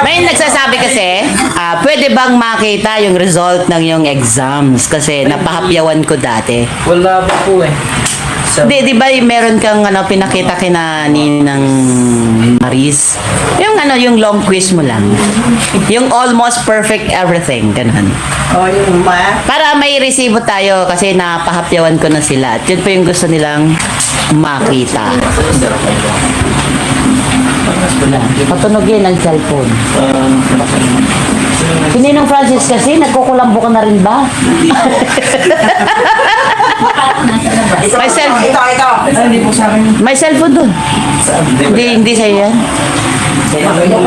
May nagsasabi kasi, pwede bang makita yung result ng yung exams? Kasi napahapyawan ko dati. Wala pa po eh. Di ba meron kang pinakita kina ng Maris? Yung long quiz mo lang. Yung almost perfect everything, ganun. O, yung Para may resibo tayo kasi napahapyawan ko na sila. At yun po yung gusto nilang makita. Patunogin ang cellphone. Si Ninong Francis kasi, nagkukulambo ka na rin ba? May cellphone. Ito. Hindi po sa akin. May cellphone dun. Hindi sa'yo yan.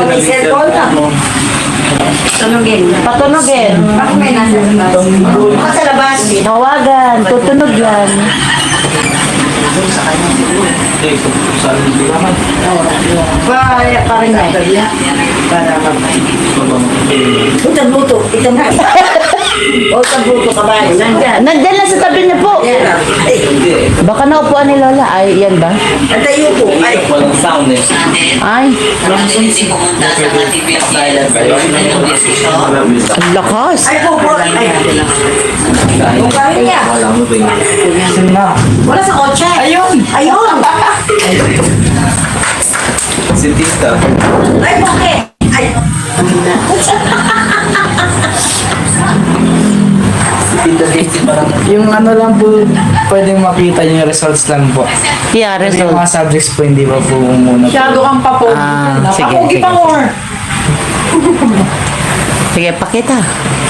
May cellphone na. Tunugin. Patunogin. Bakit may nasa labas? Baka sa labas. Tawagan. Tutunog yan. Kaya pa rin na. Para Ito buto. Ito na. O, ito buto ka ba? Nandyan. Nandyan lang sa tabi niya po. Baka naupuan ni Lola. Ay, yan ba? Ang tayo po. Ay, Walang sound eh. Ay, ang lakas. ay po. Ay, yung kaya niya. Wala sa kotse. Ayun. Si Tita. Ay, bakit? Ay. Yung lang po, pwedeng makita yung results lang po. Yeah, Kasi yung result. mga subjects po, hindi pa po muna po. Masyado kang papo. Sige, Papogi sige. pa more. Sige, pakita.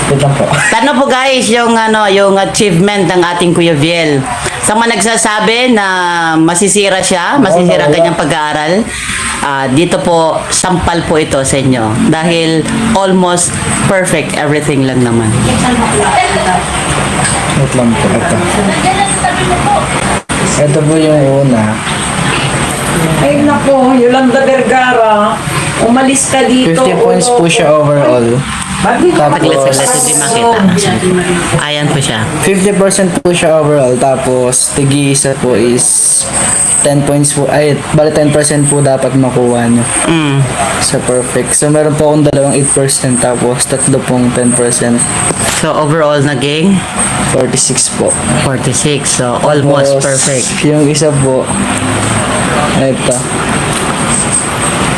Wait lang po. Tano po guys, yung achievement ng ating Kuya Viel. Sa mga nagsasabi na masisira siya, masisira ang kanyang pag-aaral, dito po, sampal po ito sa inyo. Dahil almost perfect everything lang naman. Wait lang po. Ito po yung una. Ay, nako. Yolanda Vergara. Umalis ka dito. 50 points po siya overall. Saglit, Tapos, hindi makita. Ayan po siya. 50% po siya overall. Tapos, tigi-isa po is 10 points po. Ay, bali 10% po dapat makuha nyo sa perfect. So, meron po akong dalawang 8%. Tapos, tatlo pong 10%. So overall naging 46 po. 46. So almost Tapos, perfect. Yung isa po, ito.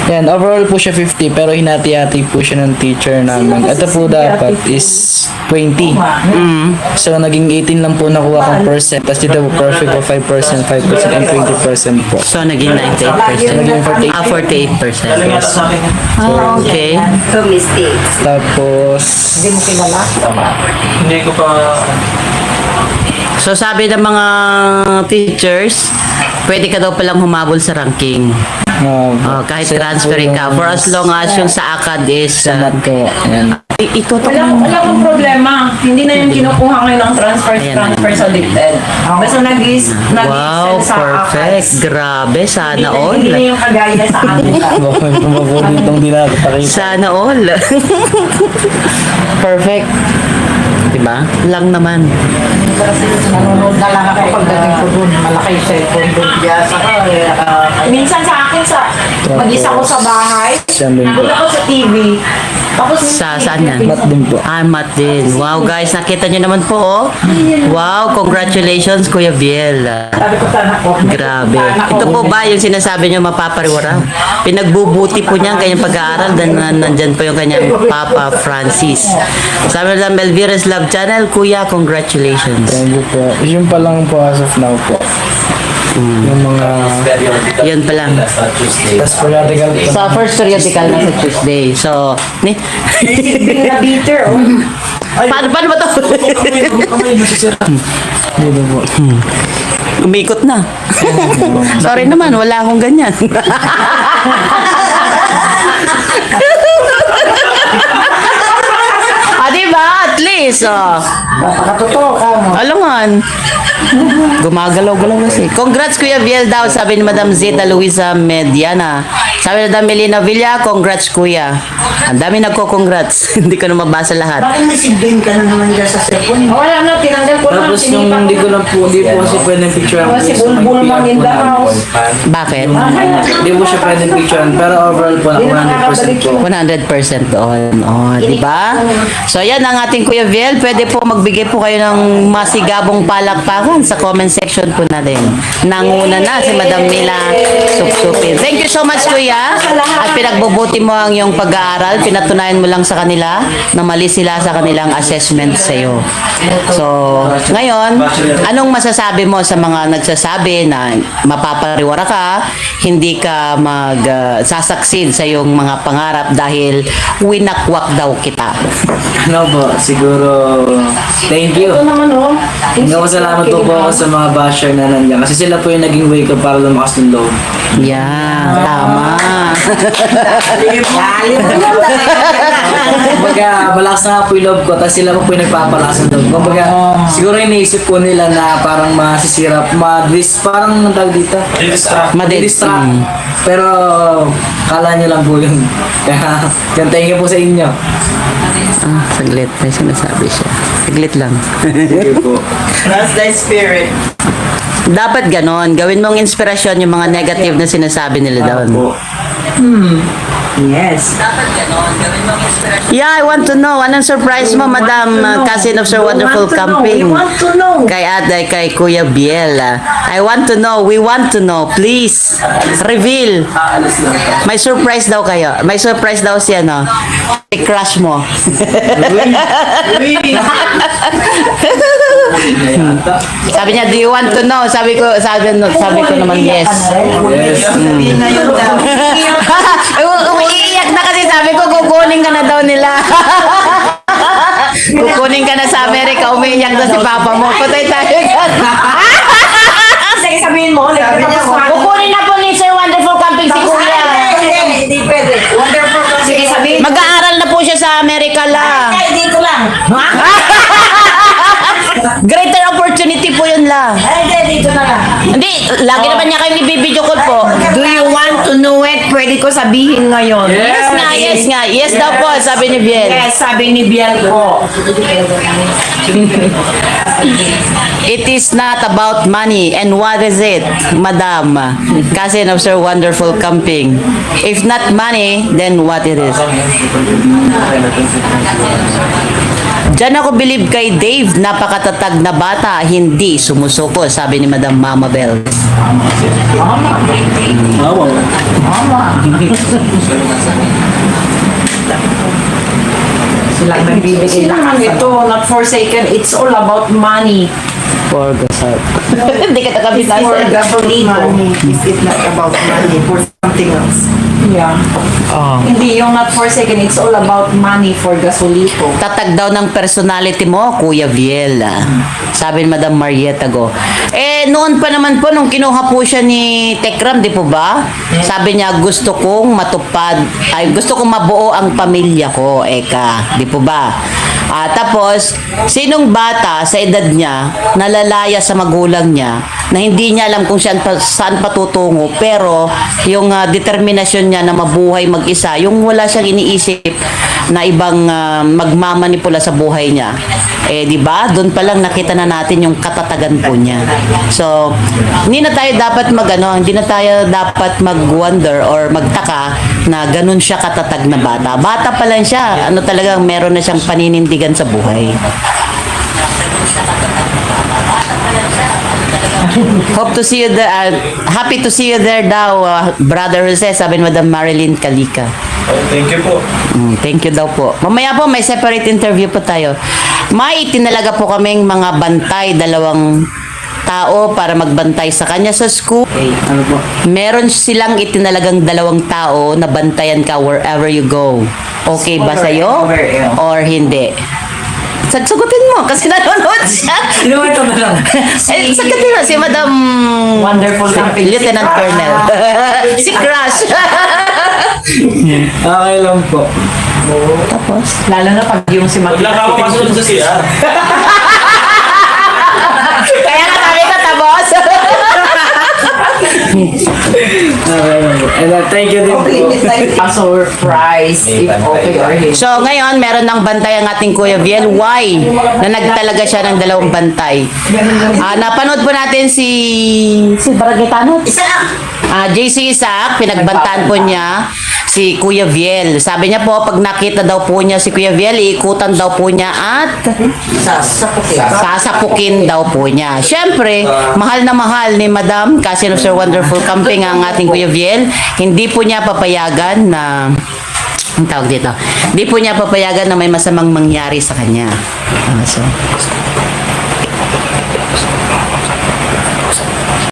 Yan, overall po siya 50 pero hinati-hati po siya ng teacher namin. Ito po dapat is 20. So naging 18 lang po nakuha kong percent. Tapos dito po perfect po 5%, 5% and 20% po. So naging 98%. Naging 48. 48%. Yes. Okay. So, mistake. Tapos, Hindi mo kilala? hindi ko pa... So sabi ng mga teachers, pwede ka daw palang humabol sa ranking. Kahit transferring ka. For as long as yung sa ACAD is... Sanat ko. Ayan. ito to. Wala akong problema. Hindi na yung kinukuha ngayon ng transfer sa DepEd. Basta Wow, sa perfect. ACADS. Grabe, sana all. Hindi na yung kagaya sa atin. Bakit kumabuli itong dinapakita? Sana all. Perfect. Diba? Lang naman. Nanonood na lang ako pagdating ko doon. Malaki yung cellphone doon. Minsan sa akin, mag-isa ko sa bahay, Siya din po. nandun ako sa TV. Tapos Saan yan? Mat din po. Mat din. Wow guys, nakita nyo naman po. Oh. Wow, congratulations Kuya Biel. sabi ko sa anak ko, Grabe. Ito po ba yung sinasabi nyo mapapariwara? Pinagbubuti po niya ang kanyang pag-aaral dan nandyan po yung kanyang Papa Francis. Sabi ng Melvira's Love Channel, Kuya, congratulations. Thank you po. Yun pa lang po as of now po. Yung mga... Yun pa lang. Tapos periodical po. Sa first periodical na sa Tuesday. So, being na bitter. Oh. paano ba to? Dito po. Umikot na. Sorry naman, wala akong ganyan. Diba? At least, Napakatotoo ka mo. alangan. Gumagalaw-galaw kasi. Congrats Kuya Viel daw, sabi ni Madam Zeta Luisa Mediana. Sabi ni Madam Melina Villa, congrats Kuya. Ang dami nagko-congrats. Hindi ko na mabasa lahat. Bakit may siblin ka na naman dyan sa cellphone? Wala na, tinanggal ko na. Tapos nung hindi ko kasi pwedeng picturean Si Bulbul mang in the house. Bakit? Hindi po siya pwedeng picturean, pero overall po, 100% po. 100% doon. Oh, di ba? So, yan ang ating Kuya Viel. Pwede po magbigay po kayo ng masigabong palakpakan sa comment section po natin. Nanguna na si Madam Mila Supsupin. Thank you so much, Kuya. At pinagbubuti mo ang iyong pag-aaral. Pinatunayan mo lang sa kanila na mali sila sa kanilang assessment sa iyo. So, ngayon, anong masasabi mo sa mga nagsasabi na mapapariwara ka, hindi ka mag-succeed sa iyong mga pangarap dahil winakwak daw kita? Ano po, siguro, thank you. Ito naman oh. Salamat po ako sa mga basher na nandiyan. Kasi sila po yung naging wake up para lumakas ng loob. Yeah, tama. Kumbaga, malakas na po yung loob ko, tapos sila po yung nagpapalakas ng loob. Kumbaga, siguro iniisip po nila na parang masisira, parang ang tawag dito? Madidistract. Pero, kala nyo lang po yun. Kaya, yan, thank you po sa inyo. Saglit, may sinasabi siya. Saglit lang. Thank you po. That's the spirit. Dapat ganon. Gawin mong inspirasyon yung mga negative na sinasabi nila doon. Po. Yes. Yeah, I want to know. Anong surprise mo, Madam Cousin of Sir Wonderful Camping? You want to know. Kay Kuya Biel. I want to know. We want to know. Please, reveal. May surprise daw kayo. May surprise daw siya, no? I-crush mo. Sabi niya, do you want to know? Sabi ko naman, yes. Sabihin na yun daw. Umiiyak na kasi sabi ko, kukunin ka na daw nila. Kukunin ka na sa Amerika, umiiyak na si Papa mo. Patay tayo yan. Sige, sabihin mo. Sabi niya, Kukunin na po ni Sir Wonderful Camping si Kuya. Hindi pwede. Wonderful kasi. Sige, sabihin. Mag-aaral na po siya sa Amerika la. Ay, dito lang. Greater opportunity po yun la. Ay, hindi, dito na lang. Hindi, lagi naman niya kayo ibibidyo call po. Do you want to know it? Pwede ko sabihin ngayon. Yes nga, yes nga. Yes daw po, sabi ni Biel. Yes, sabi ni Biel ko. It is not about money. And what is it, Madam? Cousin of Sir Wonderful Camping. If not money, then what it is? Diyan ako believe kay Dave, napakatatag na bata, hindi sumusuko, sabi ni Madam Mama Bell. Sila nagbibigay Sino na naman ito? Not forsaken. It's all about money. For the heart. Hindi ka takabisa. for the money. If it's not about money, for something else. Yeah. Hindi yung not forsaken. It's all about money for gasolito. Tatag daw ng personality mo, Kuya Viel. Sabi ni Madam Marietta Go. Noon pa naman po, nung kinuha po siya ni Tekram, di po ba? Sabi niya, gusto kong mabuo ang pamilya ko, Eka. Di po ba? Tapos, sinong bata sa edad niya, nalalaya sa magulang niya, na hindi niya alam kung saan patutungo, pero yung determinasyon niya na mabuhay mag-isa, yung wala siyang iniisip na ibang magmamanipula sa buhay niya. Di ba? Doon pa lang nakita na natin yung katatagan po niya. So, hindi na tayo dapat mag-wonder or magtaka na ganun siya katatag na bata. Bata pa lang siya. Talagang meron na siyang paninindigan sa buhay. Hope to see you there. Happy to see you there daw, Brother Jose, sabi ni Madam Marilyn Kalika. Thank you po. Thank you daw po. Mamaya po, may separate interview po tayo. May itinalaga po kaming mga bantay, 2 tao para magbantay sa kanya sa school. Ano po? Meron silang itinalagang 2 tao na bantayan ka wherever you go. Okay ba sa'yo? Or hindi? Sagutin mo kasi nanonood siya. Sino ito na lang? Sagutin mo si Madam Wonderful Camping. Lieutenant Colonel. Si Crush. Okay lang po. Tapos? Lalo na pag yung si Huwag lang ako kasunod sa CR. Kaya nga sabi And thank you din po. Limit na yung surprise if okay or hindi. So ngayon, meron ng bantay ang ating Kuya Viel. Why? Na nagtalaga siya ng 2 bantay. Napanood po natin si Baragitano. JC Isaac, pinagbantaan po niya si Kuya Viel. Sabi niya po, pag nakita daw po niya si Kuya Viel, iikutan daw po niya at sasapukin daw po niya. Siyempre, mahal na mahal ni Madam Cousin of Sir Wonderful Camping ang ating Kuya Viel. Hindi po niya papayagan na ang tawag dito. Hindi po niya papayagan na may masamang mangyari sa kanya. So,